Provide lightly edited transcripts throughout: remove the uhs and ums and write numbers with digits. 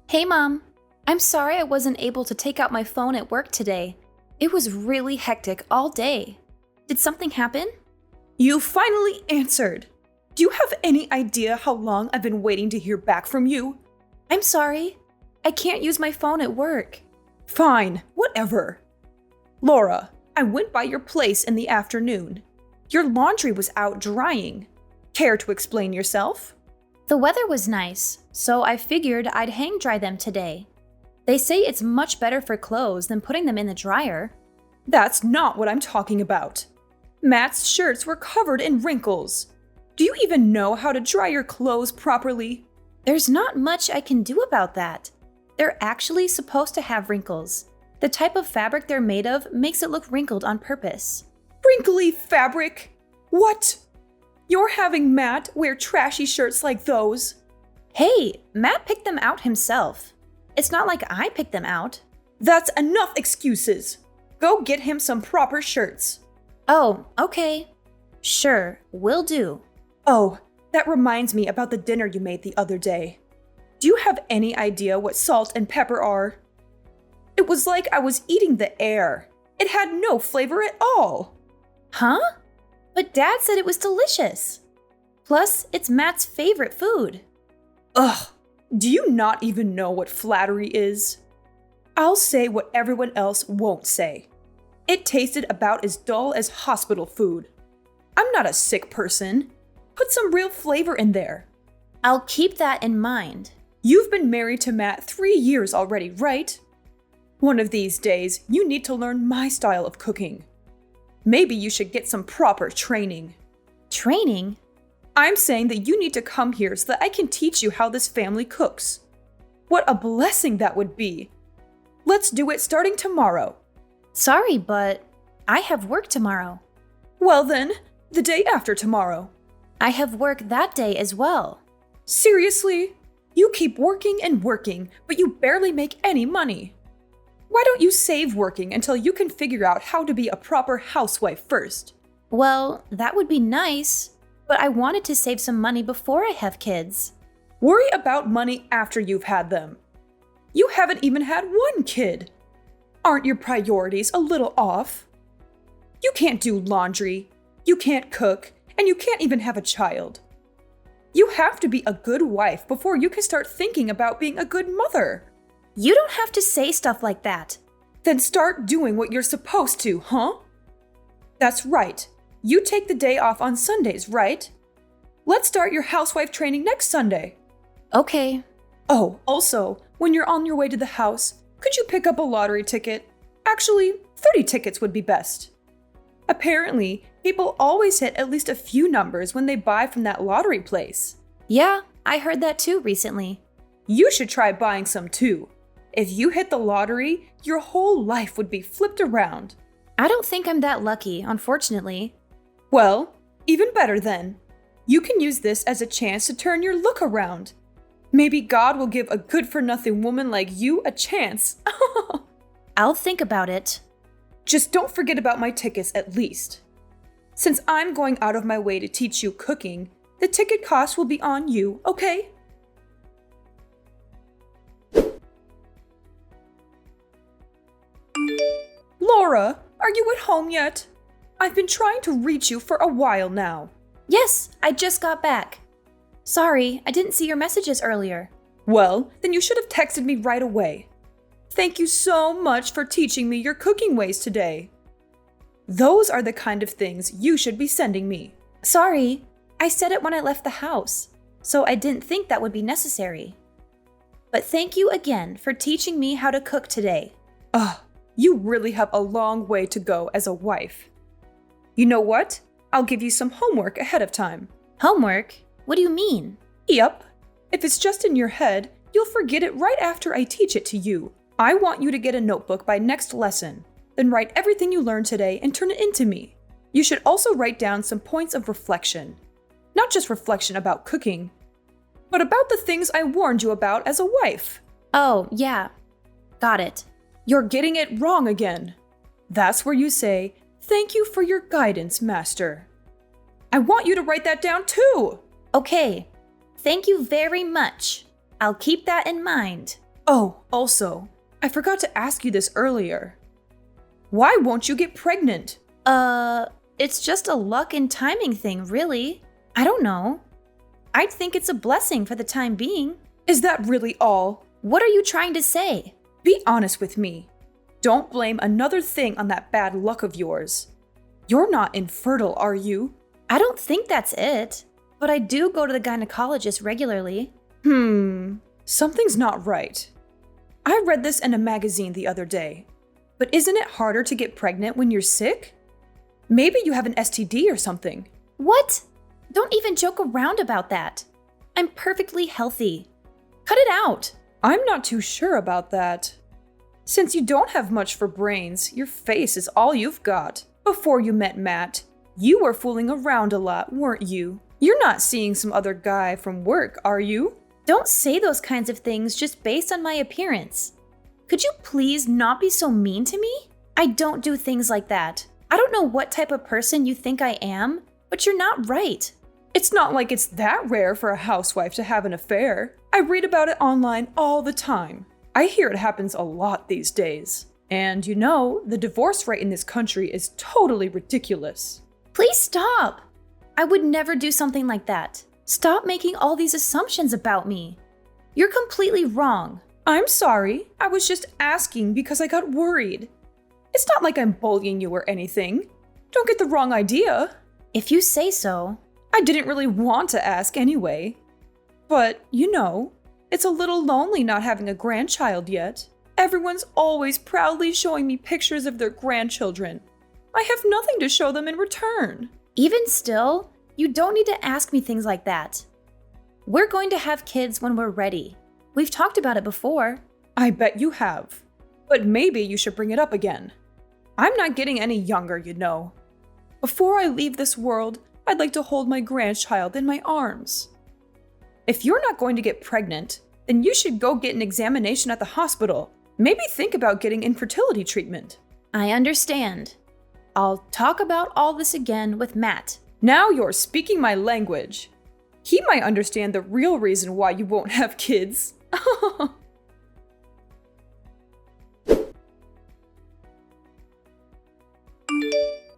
Hey, Mom. I'm sorry I wasn't able to take out my phone at work today. It was really hectic all day. Did something happen? You finally answered. Do you have any idea how long I've been waiting to hear back from you? I'm sorry. I can't use my phone at work. Fine, whatever. Laura, I went by your place in the afternoon. Your laundry was out drying. Care to explain yourself? The weather was nice, so I figured I'd hang dry them today. They say it's much better for clothes than putting them in the dryer. That's not what I'm talking about. Matt's shirts were covered in wrinkles. Do you even know how to dry your clothes properly? There's not much I can do about that. They're actually supposed to have wrinkles. The type of fabric they're made of makes it look wrinkled on purpose. Wrinkly fabric? What? You're having Matt wear trashy shirts like those? Hey, Matt picked them out himself. It's not like I picked them out. That's enough excuses. Go get him some proper shirts. Oh, okay. Sure, will do. Oh, that reminds me about the dinner you made the other day. Do you have any idea what salt and pepper are? It was like I was eating the air. It had no flavor at all. Huh? But Dad said it was delicious. Plus, it's Matt's favorite food. Ugh, do you not even know what flattery is? I'll say what everyone else won't say. It tasted about as dull as hospital food. I'm not a sick person. Put some real flavor in there. I'll keep that in mind. You've been married to Matt 3 years already, right? One of these days, you need to learn my style of cooking. Maybe you should get some proper training. Training? I'm saying that you need to come here so that I can teach you how this family cooks. What a blessing that would be. Let's do it starting tomorrow. Sorry, but I have work tomorrow. Well then, the day after tomorrow. I have work that day as well. Seriously? You keep working and working, but you barely make any money. Why don't you save working until you can figure out how to be a proper housewife first? Well, that would be nice, but I wanted to save some money before I have kids. Worry about money after you've had them. You haven't even had one kid. Aren't your priorities a little off? You can't do laundry, you can't cook, and you can't even have a child. You have to be a good wife before you can start thinking about being a good mother. You don't have to say stuff like that. Then start doing what you're supposed to, huh? That's right. You take the day off on Sundays, right? Let's start your housewife training next Sunday. Okay. Oh, also, when you're on your way to the house, could you pick up a lottery ticket? Actually, 30 tickets would be best. Apparently, people always hit at least a few numbers when they buy from that lottery place. Yeah, I heard that too recently. You should try buying some too. If you hit the lottery, your whole life would be flipped around. I don't think I'm that lucky, unfortunately. Well, even better then. You can use this as a chance to turn your look around. Maybe God will give a good-for-nothing woman like you a chance. I'll think about it. Just don't forget about my tickets at least. Since I'm going out of my way to teach you cooking, the ticket cost will be on you, okay? Laura, are you at home yet? I've been trying to reach you for a while now. Yes, I just got back. Sorry, I didn't see your messages earlier. Well, then you should have texted me right away. Thank you so much for teaching me your cooking ways today. Those are the kind of things you should be sending me. Sorry, I said it when I left the house, so I didn't think that would be necessary. But thank you again for teaching me how to cook today. Ugh, you really have a long way to go as a wife. You know what? I'll give you some homework ahead of time. Homework? What do you mean? Yep. If it's just in your head, you'll forget it right after I teach it to you. I want you to get a notebook by next lesson, then write everything you learned today and turn it into me. You should also write down some points of reflection. Not just reflection about cooking, but about the things I warned you about as a wife. Oh, yeah. Got it. You're getting it wrong again. That's where you say, "Thank you for your guidance, Master." I want you to write that down too. Okay. Thank you very much. I'll keep that in mind. Oh, also, I forgot to ask you this earlier. Why won't you get pregnant? It's just a luck and timing thing, really. I don't know. I'd think it's a blessing for the time being. Is that really all? What are you trying to say? Be honest with me. Don't blame another thing on that bad luck of yours. You're not infertile, are you? I don't think that's it, but I do go to the gynecologist regularly. Something's not right. I read this in a magazine the other day. But isn't it harder to get pregnant when you're sick? Maybe you have an STD or something. What? Don't even joke around about that. I'm perfectly healthy. Cut it out. I'm not too sure about that. Since you don't have much for brains, your face is all you've got. Before you met Matt, you were fooling around a lot, weren't you? You're not seeing some other guy from work, are you? Don't say those kinds of things just based on my appearance. Could you please not be so mean to me? I don't do things like that. I don't know what type of person you think I am, but you're not right. It's not like it's that rare for a housewife to have an affair. I read about it online all the time. I hear it happens a lot these days. And you know, the divorce rate in this country is totally ridiculous. Please stop. I would never do something like that. Stop making all these assumptions about me. You're completely wrong. I'm sorry. I was just asking because I got worried. It's not like I'm bullying you or anything. Don't get the wrong idea. If you say so. I didn't really want to ask anyway. But, you know, it's a little lonely not having a grandchild yet. Everyone's always proudly showing me pictures of their grandchildren. I have nothing to show them in return. Even still, you don't need to ask me things like that. We're going to have kids when we're ready. We've talked about it before. I bet you have. But maybe you should bring it up again. I'm not getting any younger, you know. Before I leave this world, I'd like to hold my grandchild in my arms. If you're not going to get pregnant, then you should go get an examination at the hospital. Maybe think about getting infertility treatment. I understand. I'll talk about all this again with Matt. Now you're speaking my language. He might understand the real reason why you won't have kids.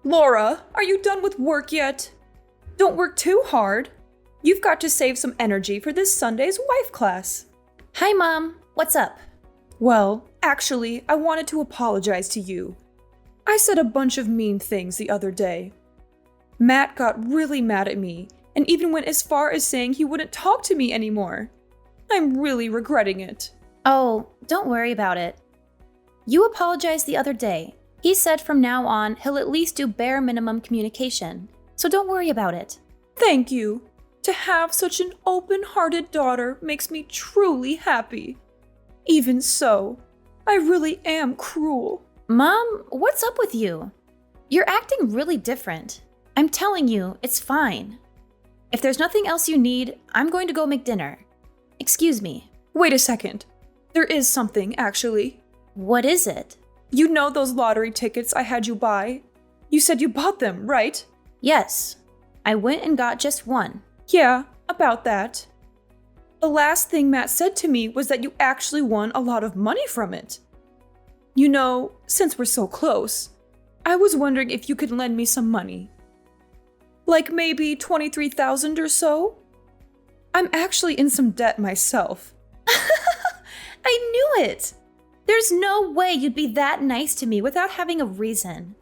Laura, are you done with work yet? Don't work too hard. You've got to save some energy for this Sunday's wife class. Hi, Mom. What's up? Well, actually, I wanted to apologize to you. I said a bunch of mean things the other day. Matt got really mad at me and even went as far as saying he wouldn't talk to me anymore. I'm really regretting it. Oh, don't worry about it. You apologized the other day. He said from now on he'll at least do bare minimum communication, so don't worry about it. Thank you. To have such an open-hearted daughter makes me truly happy. Even so, I really am cruel. Mom, what's up with you? You're acting really different. I'm telling you, it's fine. If there's nothing else you need, I'm going to go make dinner. Excuse me. Wait a second. There is something, actually. What is it? You know those lottery tickets I had you buy? You said you bought them, right? Yes. I went and got just one. Yeah, about that. The last thing Matt said to me was that you actually won a lot of money from it. You know, since we're so close, I was wondering if you could lend me some money. Like maybe $23,000 or so? I'm actually in some debt myself. I knew it! There's no way you'd be that nice to me without having a reason.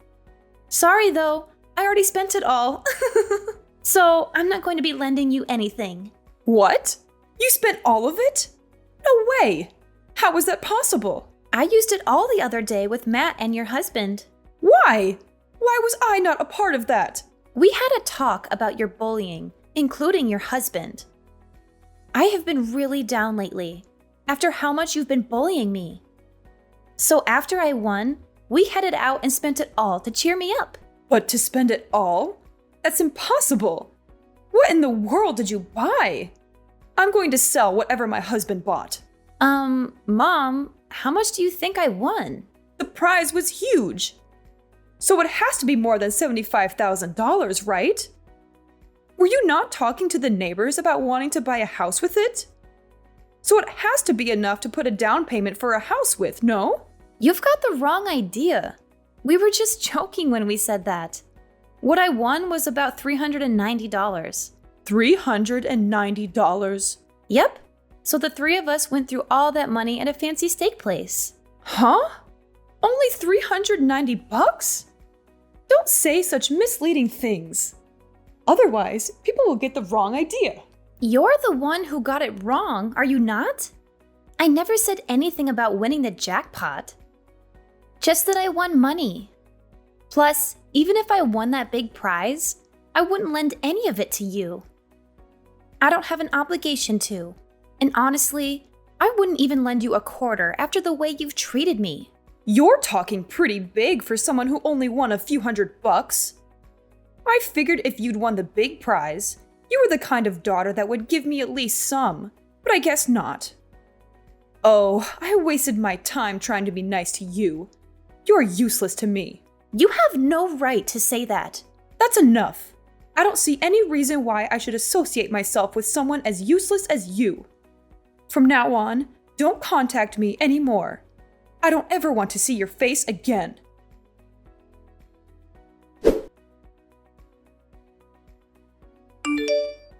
Sorry though, I already spent it all. So I'm not going to be lending you anything. What? You spent all of it? No way! How was that possible? I used it all the other day with Matt and your husband. Why? Why was I not a part of that? We had a talk about your bullying, including your husband. I have been really down lately, after how much you've been bullying me. So after I won, we headed out and spent it all to cheer me up. But to spend it all? That's impossible. What in the world did you buy? I'm going to sell whatever my husband bought. Mom, how much do you think I won? The prize was huge. So it has to be more than $75,000, right? Were you not talking to the neighbors about wanting to buy a house with it? So it has to be enough to put a down payment for a house with, no? You've got the wrong idea. We were just joking when we said that. What I won was about $390. $390? Yep. So the three of us went through all that money at a fancy steak place. Huh? Only $390? Don't say such misleading things. Otherwise, people will get the wrong idea. You're the one who got it wrong, are you not? I never said anything about winning the jackpot. Just that I won money. Plus, even if I won that big prize, I wouldn't lend any of it to you. I don't have an obligation to. And honestly, I wouldn't even lend you a quarter after the way you've treated me. You're talking pretty big for someone who only won a few $100. I figured if you'd won the big prize, you were the kind of daughter that would give me at least some, but I guess not. Oh, I wasted my time trying to be nice to you. You're useless to me. You have no right to say that. That's enough. I don't see any reason why I should associate myself with someone as useless as you. From now on, don't contact me anymore. I don't ever want to see your face again.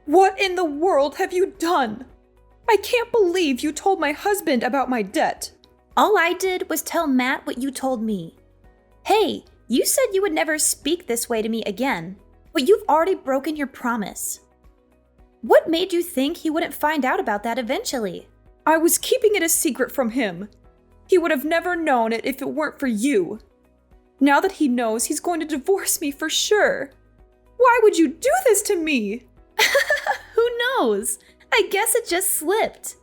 What in the world have you done? I can't believe you told my husband about my debt. All I did was tell Matt what you told me. Hey, you said you would never speak this way to me again, but you've already broken your promise. What made you think he wouldn't find out about that eventually? I was keeping it a secret from him. He would have never known it if it weren't for you. Now that he knows, he's going to divorce me for sure. Why would you do this to me? Who knows? I guess it just slipped.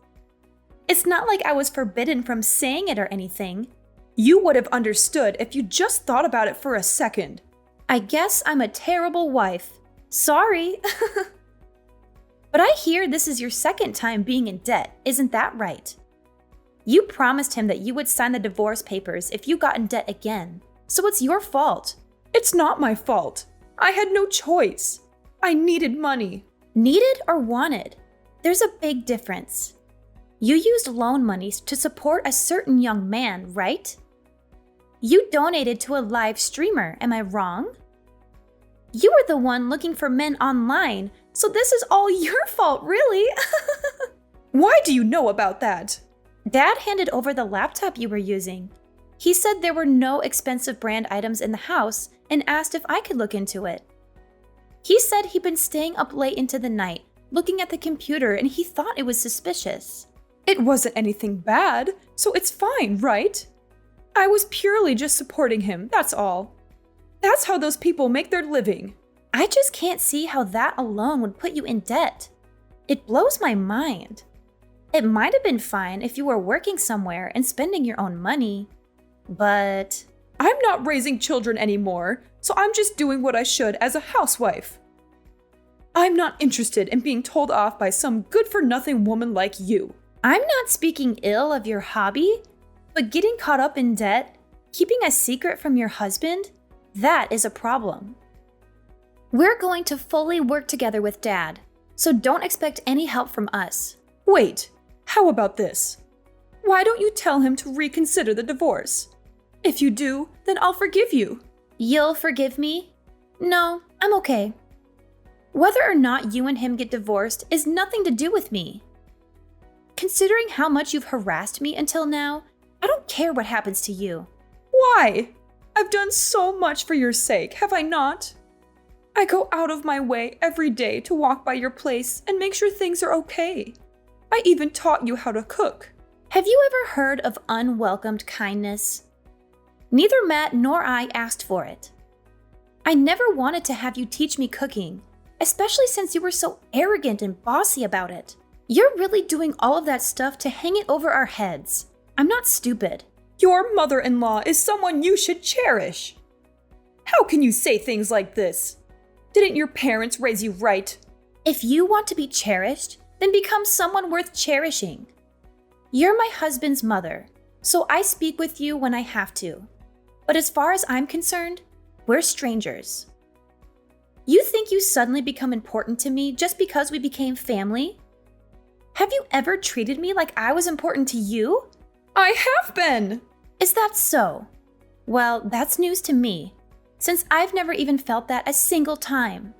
It's not like I was forbidden from saying it or anything. You would have understood if you just thought about it for a second. I guess I'm a terrible wife. Sorry. But I hear this is your second time being in debt, isn't that right? You promised him that you would sign the divorce papers if you got in debt again, so it's your fault. It's not my fault. I had no choice. I needed money. Needed or wanted? There's a big difference. You used loan monies to support a certain young man, right? You donated to a live streamer, am I wrong? You were the one looking for men online, so this is all your fault, really. Why do you know about that? Dad handed over the laptop you were using. He said there were no expensive brand items in the house and asked if I could look into it. He said he'd been staying up late into the night, looking at the computer, and he thought it was suspicious. It wasn't anything bad, so it's fine, right? I was purely just supporting him, that's all. That's how those people make their living. I just can't see how that alone would put you in debt. It blows my mind. It might have been fine if you were working somewhere and spending your own money, but... I'm not raising children anymore, so I'm just doing what I should as a housewife. I'm not interested in being told off by some good-for-nothing woman like you. I'm not speaking ill of your hobby, but getting caught up in debt, keeping a secret from your husband, that is a problem. We're going to fully work together with Dad, so don't expect any help from us. Wait, how about this? Why don't you tell him to reconsider the divorce? If you do, then I'll forgive you. You'll forgive me? No, I'm okay. Whether or not you and him get divorced is nothing to do with me. Considering how much you've harassed me until now, I don't care what happens to you. Why? I've done so much for your sake, have I not? I go out of my way every day to walk by your place and make sure things are okay. I even taught you how to cook. Have you ever heard of unwelcomed kindness? Neither Matt nor I asked for it. I never wanted to have you teach me cooking, especially since you were so arrogant and bossy about it. You're really doing all of that stuff to hang it over our heads. I'm not stupid. Your mother-in-law is someone you should cherish. How can you say things like this? Didn't your parents raise you right? If you want to be cherished, then become someone worth cherishing. You're my husband's mother, so I speak with you when I have to. But as far as I'm concerned, we're strangers. You think you suddenly become important to me just because we became family? Have you ever treated me like I was important to you? I have been! Is that so? Well, that's news to me, since I've never even felt that a single time.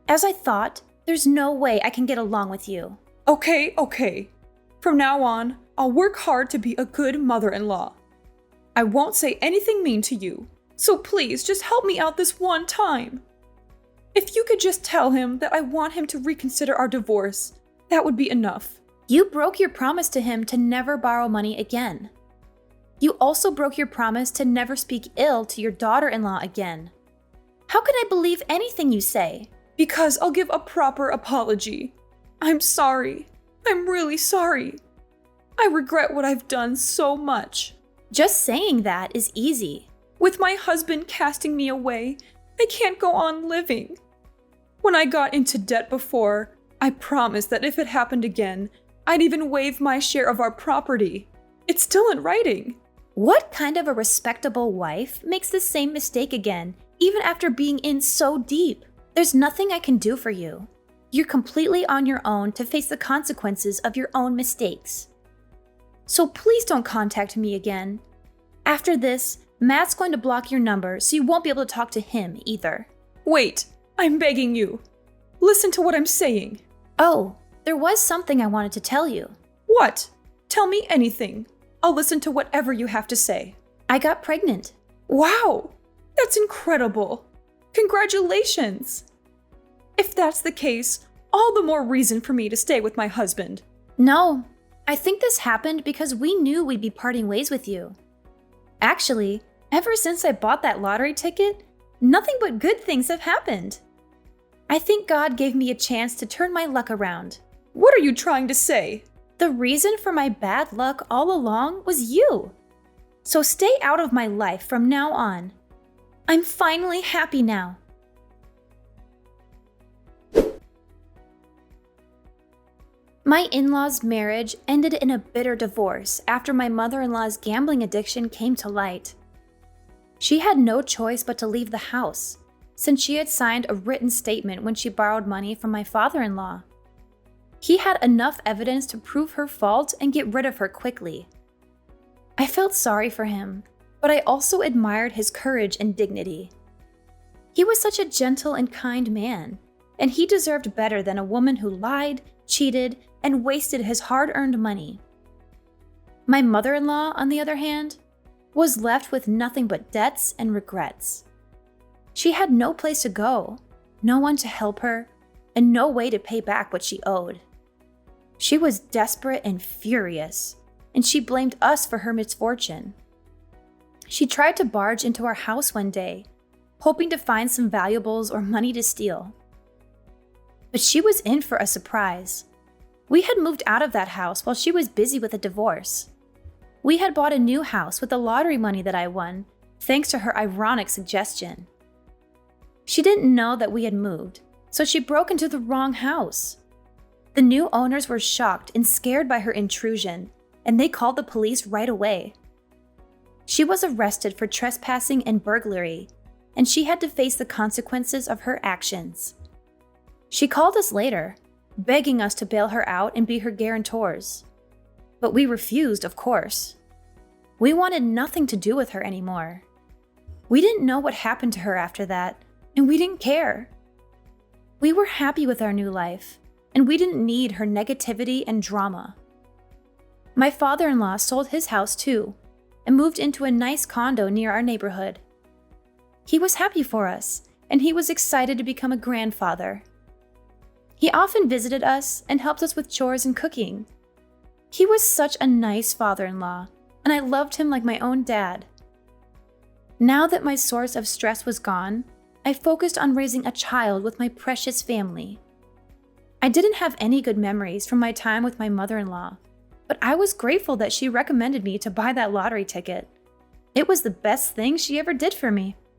As I thought, there's no way I can get along with you. Okay. From now on, I'll work hard to be a good mother-in-law. I won't say anything mean to you, so please just help me out this one time. If you could just tell him that I want him to reconsider our divorce, that would be enough. You broke your promise to him to never borrow money again. You also broke your promise to never speak ill to your daughter-in-law again. How can I believe anything you say? Because I'll give a proper apology. I'm sorry. I'm really sorry. I regret what I've done so much. Just saying that is easy. With my husband casting me away, I can't go on living. When I got into debt before, I promised that if it happened again, I'd even waive my share of our property. It's still in writing. What kind of a respectable wife makes the same mistake again, even after being in so deep? There's nothing I can do for you. You're completely on your own to face the consequences of your own mistakes. So please don't contact me again. After this, Matt's going to block your number so you won't be able to talk to him either. Wait, I'm begging you. Listen to what I'm saying. Oh, there was something I wanted to tell you. What? Tell me anything. I'll listen to whatever you have to say. I got pregnant. Wow, that's incredible. Congratulations. If that's the case, all the more reason for me to stay with my husband. No, I think this happened because we knew we'd be parting ways with you. Actually, ever since I bought that lottery ticket, nothing but good things have happened. I think God gave me a chance to turn my luck around. What are you trying to say? The reason for my bad luck all along was you. So stay out of my life from now on. I'm finally happy now. My in-laws' marriage ended in a bitter divorce after my mother-in-law's gambling addiction came to light. She had no choice but to leave the house, since she had signed a written statement when she borrowed money from my father-in-law. He had enough evidence to prove her fault and get rid of her quickly. I felt sorry for him, but I also admired his courage and dignity. He was such a gentle and kind man, and he deserved better than a woman who lied, cheated, and wasted his hard-earned money. My mother-in-law, on the other hand, was left with nothing but debts and regrets. She had no place to go, no one to help her, and no way to pay back what she owed. She was desperate and furious, and she blamed us for her misfortune. She tried to barge into our house one day, hoping to find some valuables or money to steal. But she was in for a surprise. We had moved out of that house while she was busy with a divorce. We had bought a new house with the lottery money that I won, thanks to her ironic suggestion. She didn't know that we had moved, so she broke into the wrong house. The new owners were shocked and scared by her intrusion, and they called the police right away. She was arrested for trespassing and burglary, and she had to face the consequences of her actions. She called us later, begging us to bail her out and be her guarantors. But we refused, of course. We wanted nothing to do with her anymore. We didn't know what happened to her after that, and we didn't care. We were happy with our new life, and we didn't need her negativity and drama. My father-in-law sold his house too, and moved into a nice condo near our neighborhood. He was happy for us, and he was excited to become a grandfather. He often visited us and helped us with chores and cooking. He was such a nice father-in-law, and I loved him like my own dad. Now that my source of stress was gone, I focused on raising a child with my precious family. I didn't have any good memories from my time with my mother-in-law, but I was grateful that she recommended me to buy that lottery ticket. It was the best thing she ever did for me.